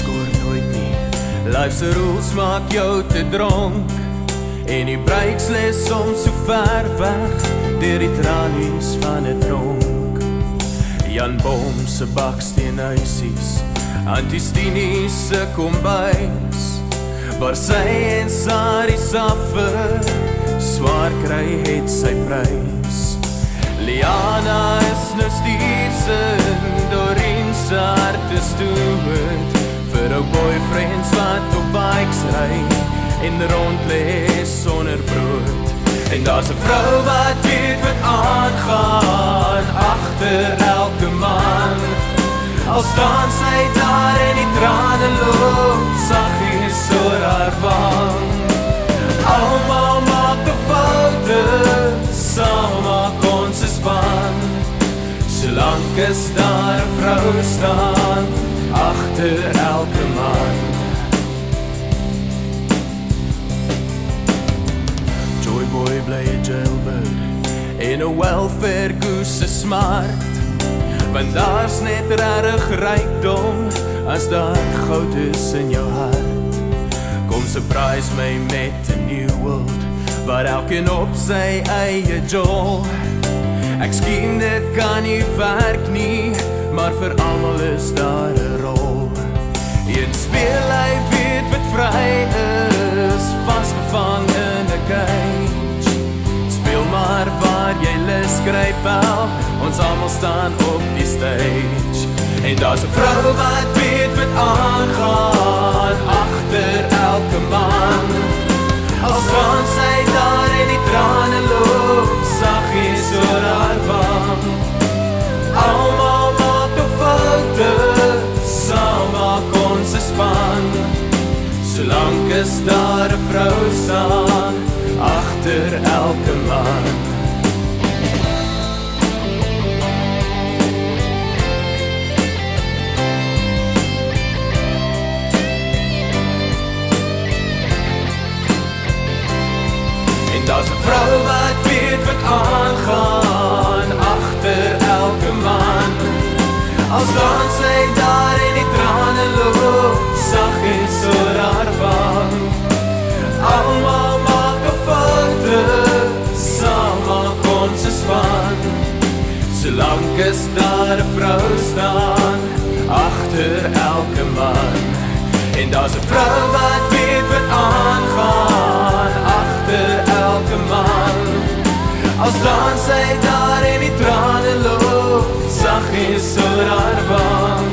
skoor nooit nie. Life's rules maak jou te dronk en die bruiksles soms so ver weg deur die tralies van 'n tronk. Jan Boom se baksteenhuisies, Antistini se kombuis, waar sy en Sari saffer swaar kry het sy prys. Liana is nou stiersin, Doreen se hart is stoot vir ou boyfriends wat op bikes ry en rondlees sonder brood. En daar's 'n vrou wat weet wat aangaan agter elke man. Al staan sy daar en die trane loop saggies oor haar wang. Almal maak 'n foute, saam maak ons 'n span. Solank as daar 'n vrou staan agter elke man. Joy boy bly 'n jailbird en 'n welfare goose is smart, want daar's net regtig rykdom as daar goud is in jou hart. Kom surprise my met 'n new world, waar elkeen op sy eie jol. Ek skien dit kan nie werk nie, maar vir almal is daar 'n rol. Een speel hy weet wat vry is, vasgevang in 'n cage. Speel maar waar jy lus gryp wel, ons almal staan op die stage. En daar's 'n vrou wat weet wat aangaan agter elke man. Al staan sy daar en die trane loop saggies oor haar wang. Almal maak 'n foute, saam maak ons 'n span. Solank as daar 'n vrou staan agter elke man. Daar's 'n vrou wat weet wat aangaan agter elke man. Al staan sy daar en die trane loop saggies oor haar wang. Almal maak 'n foute, saam maak ons 'n span. Solank as daar 'n vrou staan agter elke man. En daar's 'n vrou wat weet wat aangaan agter elke man. Al staan sy daar en die trane loop saggies oor haar wang.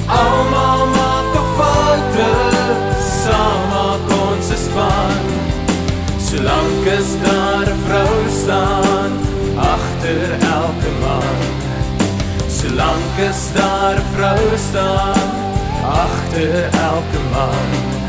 Almal maak 'n foute, saam maak ons 'n span. Solank as daar 'n vrou staan agter elke man. Solank as daar 'n vrou staan agter elke man.